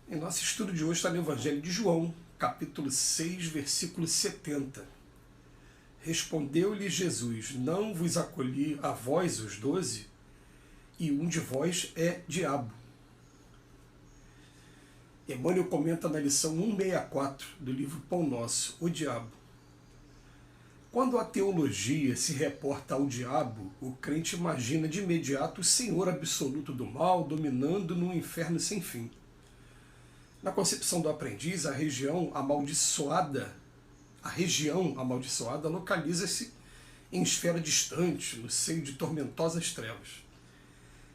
E nosso estudo de hoje está no Evangelho de João, capítulo 6, versículo 70. Respondeu-lhe Jesus: Não vos acolhi a vós, os 12, e um de vós é diabo. Emmanuel comenta na lição 164 do livro Pão Nosso, o diabo. Quando a teologia se reporta ao diabo, o crente imagina de imediato o Senhor absoluto do mal dominando num inferno sem fim. Na concepção do aprendiz, a região amaldiçoada localiza-se em esfera distante, no seio de tormentosas trevas.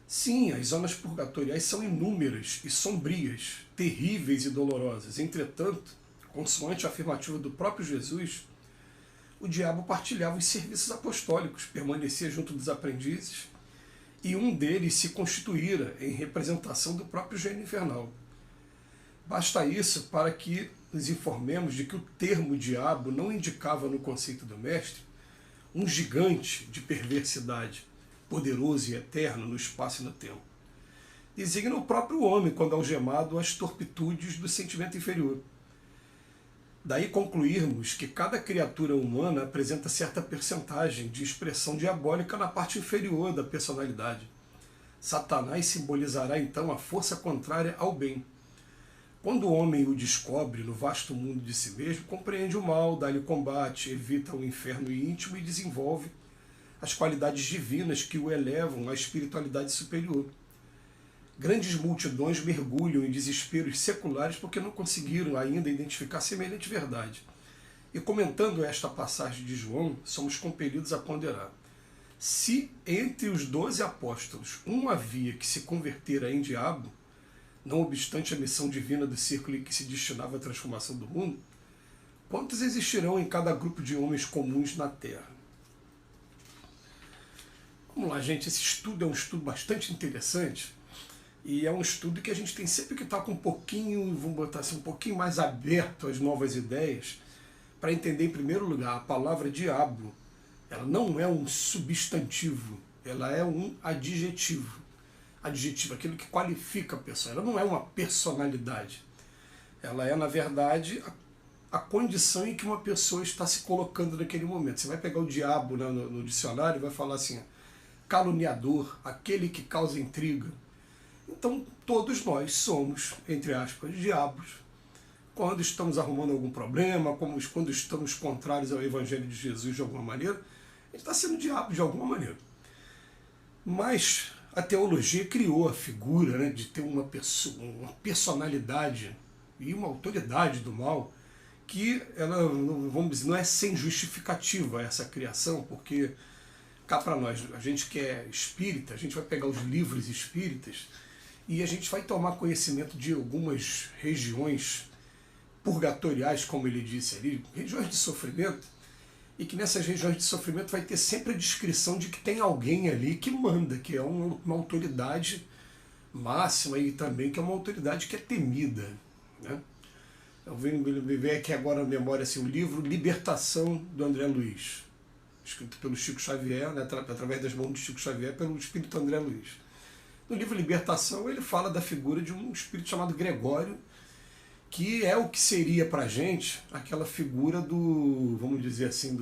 Sim, as zonas purgatoriais são inúmeras e sombrias, terríveis e dolorosas. Entretanto, consoante a afirmativa do próprio Jesus, o diabo partilhava os serviços apostólicos, permanecia junto dos aprendizes, e um deles se constituíra em representação do próprio gênio infernal. Basta isso para que nos informemos de que o termo diabo não indicava no conceito do mestre um gigante de perversidade, poderoso e eterno no espaço e no tempo. Designa o próprio homem quando algemado às torpitudes do sentimento inferior. Daí concluirmos que cada criatura humana apresenta certa percentagem de expressão diabólica na parte inferior da personalidade. Satanás simbolizará então a força contrária ao bem. Quando o homem o descobre no vasto mundo de si mesmo, compreende o mal, dá-lhe combate, evita o inferno íntimo e desenvolve as qualidades divinas que o elevam à espiritualidade superior. Grandes multidões mergulham em desesperos seculares porque não conseguiram ainda identificar semelhante verdade. E comentando esta passagem de João, somos compelidos a ponderar. Se entre os 12 apóstolos um havia que se convertera em diabo, não obstante a missão divina do círculo em que se destinava à transformação do mundo, quantos existirão em cada grupo de homens comuns na Terra? Vamos lá, gente, esse estudo é um estudo bastante interessante e é um estudo que a gente tem sempre que estar com um pouquinho, vamos botar assim, um pouquinho mais aberto às novas ideias, para entender, em primeiro lugar, a palavra diabo, ela não é um substantivo, ela é um adjetivo. Adjetivo, aquilo que qualifica a pessoa. Ela não é uma personalidade. Ela é, na verdade, a condição em que uma pessoa está se colocando naquele momento. Você vai pegar o diabo no dicionário e vai falar assim, caluniador, aquele que causa intriga. Então, todos nós somos, entre aspas, diabos, quando estamos arrumando algum problema, quando estamos contrários ao Evangelho de Jesus de alguma maneira, a gente está sendo diabo de alguma maneira. Mas a teologia criou a figura, né, de ter uma personalidade e uma autoridade do mal que ela, vamos dizer, não é sem justificativa essa criação, porque cá para nós, a gente que é espírita, a gente vai pegar os livros espíritas e a gente vai tomar conhecimento de algumas regiões purgatoriais, como ele disse ali, regiões de sofrimento, e que nessas regiões de sofrimento vai ter sempre a descrição de que tem alguém ali que manda, que é uma autoridade máxima e também que é uma autoridade que é temida. Né? Eu venho me ver aqui agora na memória assim, o livro Libertação, do André Luiz, escrito pelo Chico Xavier, né, através das mãos de Chico Xavier, pelo espírito André Luiz. No livro Libertação ele fala da figura de um espírito chamado Gregório, que é o que seria para a gente aquela figura do, vamos dizer assim,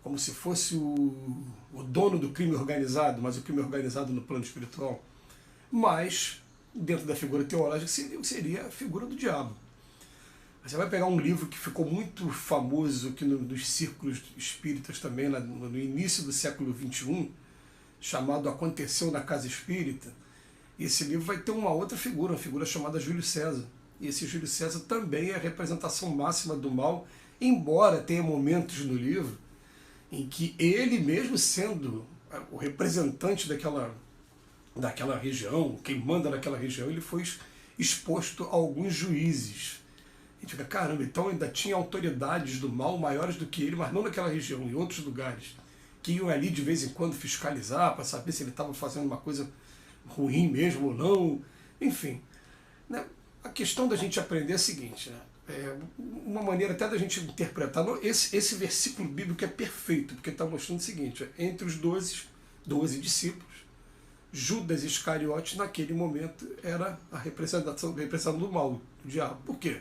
como se fosse o dono do crime organizado, mas o crime organizado no plano espiritual. Mas, dentro da figura teológica, seria a figura do diabo. Você vai pegar um livro que ficou muito famoso aqui nos círculos espíritas também, no início do século XXI, chamado Aconteceu na Casa Espírita, e esse livro vai ter uma outra figura, uma figura chamada Júlio César. E esse Júlio César também é a representação máxima do mal, embora tenha momentos no livro em que ele, mesmo sendo o representante daquela região, quem manda naquela região, ele foi exposto a alguns juízes. A gente fica, caramba, então ainda tinha autoridades do mal maiores do que ele, mas não naquela região, em outros lugares, que iam ali de vez em quando fiscalizar para saber se ele estava fazendo uma coisa ruim mesmo ou não, enfim. Né? A questão da gente aprender é a seguinte, né? Uma maneira até da gente interpretar, esse versículo bíblico é perfeito, porque está mostrando o seguinte, entre os 12 discípulos, Judas Iscariotes, naquele momento, era a representação do mal, do diabo. Por quê?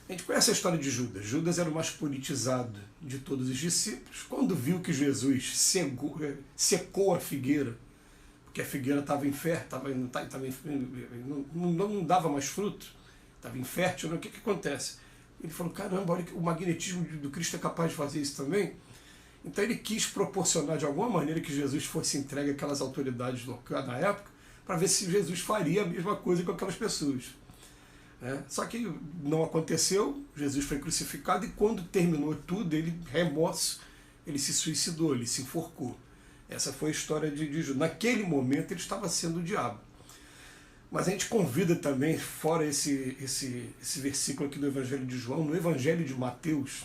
A gente conhece a história de Judas. Judas era o mais politizado de todos os discípulos. Quando viu que Jesus secou a figueira, porque a figueira estava infértil, não dava mais fruto, estava infértil, né? O que acontece? Ele falou, caramba, olha, o magnetismo do Cristo é capaz de fazer isso também. Então ele quis proporcionar de alguma maneira que Jesus fosse entregue àquelas autoridades locais na época, para ver se Jesus faria a mesma coisa com aquelas pessoas. Só que não aconteceu, Jesus foi crucificado e quando terminou tudo, ele, remorso, ele se suicidou, ele se enforcou. Essa foi a história de Judas. Naquele momento ele estava sendo o diabo. Mas a gente convida também, fora esse versículo aqui do Evangelho de João, no Evangelho de Mateus,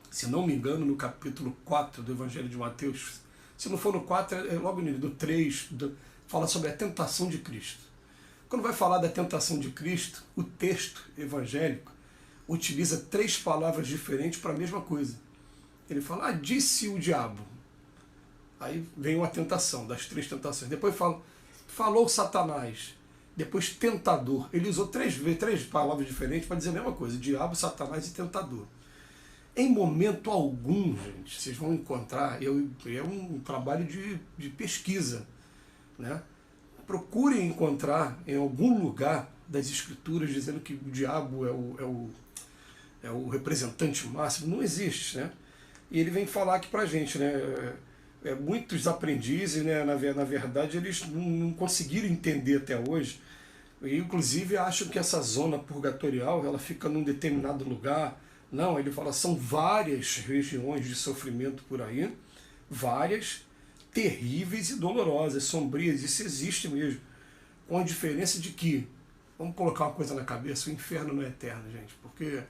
se não me engano, no capítulo 4 do Evangelho de Mateus, se não for no 4, é logo no 3, fala sobre a tentação de Cristo. Quando vai falar da tentação de Cristo, o texto evangélico utiliza 3 palavras diferentes para a mesma coisa. Ele fala, disse o diabo. Aí vem uma tentação, das 3 tentações. Depois falou Satanás. Depois tentador. Ele usou 3 palavras diferentes para dizer a mesma coisa. Diabo, Satanás e tentador. Em momento algum, gente, vocês vão encontrar, é um trabalho de pesquisa, né? Procurem encontrar em algum lugar das Escrituras dizendo que o diabo é o representante máximo. Não existe, né? E ele vem falar aqui pra gente, né? Muitos aprendizes, né, na verdade, eles não conseguiram entender até hoje, e inclusive acham que essa zona purgatorial ela fica num determinado lugar. Não, ele fala, são várias regiões de sofrimento por aí, várias, terríveis e dolorosas, sombrias, isso existe mesmo, com a diferença de que, vamos colocar uma coisa na cabeça, o inferno não é eterno, gente, porque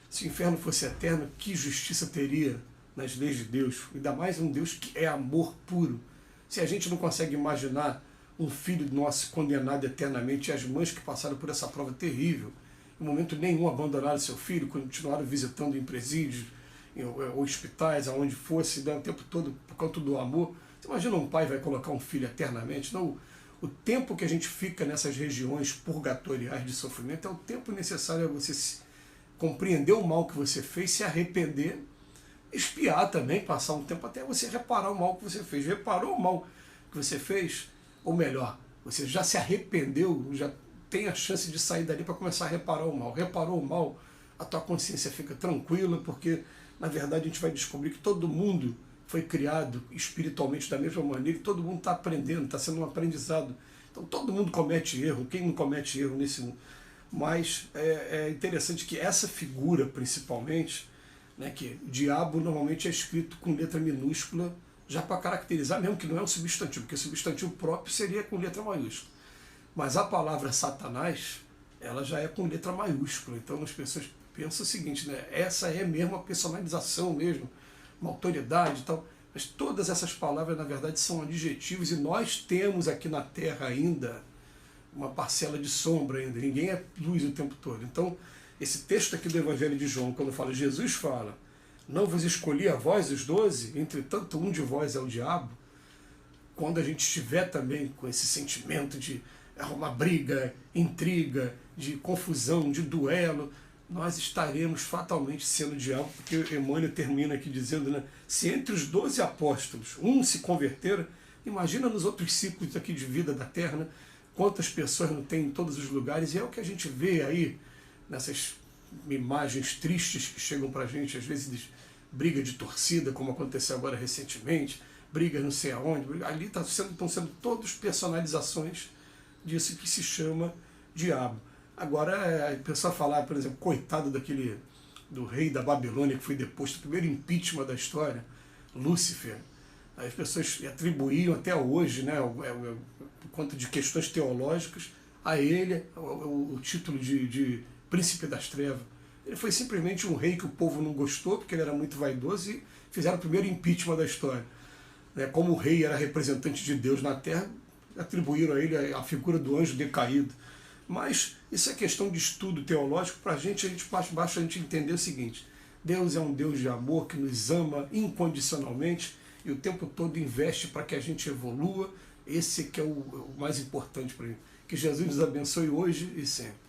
se o inferno fosse eterno, que justiça teria nas leis de Deus? Ainda mais um Deus que é amor puro. Se a gente não consegue imaginar um filho nosso condenado eternamente, e as mães que passaram por essa prova terrível, em momento nenhum abandonaram seu filho, continuaram visitando em presídios, em hospitais, aonde fosse, o tempo todo por conta do amor. Você imagina um pai vai colocar um filho eternamente? Não, o tempo que a gente fica nessas regiões purgatoriais de sofrimento é o tempo necessário a você compreender o mal que você fez, se arrepender, espiar também, passar um tempo até você reparar o mal que você fez. Reparou o mal que você fez? Ou melhor, você já se arrependeu, já tem a chance de sair dali para começar a reparar o mal. Reparou o mal, a tua consciência fica tranquila, porque na verdade a gente vai descobrir que todo mundo foi criado espiritualmente da mesma maneira e todo mundo está aprendendo, está sendo um aprendizado. Então todo mundo comete erro, quem não comete erro nesse mundo? Mas é interessante que essa figura, principalmente, né, que o diabo normalmente é escrito com letra minúscula, já para caracterizar, mesmo que não é um substantivo, porque o substantivo próprio seria com letra maiúscula. Mas a palavra Satanás, ela já é com letra maiúscula. Então as pessoas pensam o seguinte, né? Essa é mesmo a personalização mesmo, uma autoridade e tal. Mas todas essas palavras, na verdade, são adjetivos e nós temos aqui na Terra ainda uma parcela de sombra ainda. Ninguém é luz o tempo todo. Então, esse texto aqui do Evangelho de João, quando fala, Jesus fala, não vos escolhi a vós, os 12, entretanto um de vós é o diabo. Quando a gente estiver também com esse sentimento de uma briga, intriga, de confusão, de duelo, nós estaremos fatalmente sendo diabo, porque Emmanuel termina aqui dizendo, né, se entre os 12 apóstolos um se converter, imagina nos outros ciclos aqui de vida da Terra, né, quantas pessoas não tem em todos os lugares, e é o que a gente vê aí nessas imagens tristes que chegam para a gente, às vezes briga de torcida, como aconteceu agora recentemente, briga não sei aonde, ali estão sendo todas personalizações disso que se chama diabo. Agora, a pessoa falar, por exemplo, coitado do rei da Babilônia que foi deposto, o primeiro impeachment da história, Lúcifer, as pessoas atribuíam até hoje, né, por conta de questões teológicas, a ele o título de príncipe das trevas. Ele foi simplesmente um rei que o povo não gostou, porque ele era muito vaidoso, e fizeram o primeiro impeachment da história. Como o rei era representante de Deus na terra, atribuíram a ele a figura do anjo decaído. Mas isso é questão de estudo teológico. Para a gente basta a gente entender o seguinte: Deus é um Deus de amor que nos ama incondicionalmente e o tempo todo investe para que a gente evolua. Esse que é o mais importante para mim. Que Jesus nos abençoe hoje e sempre.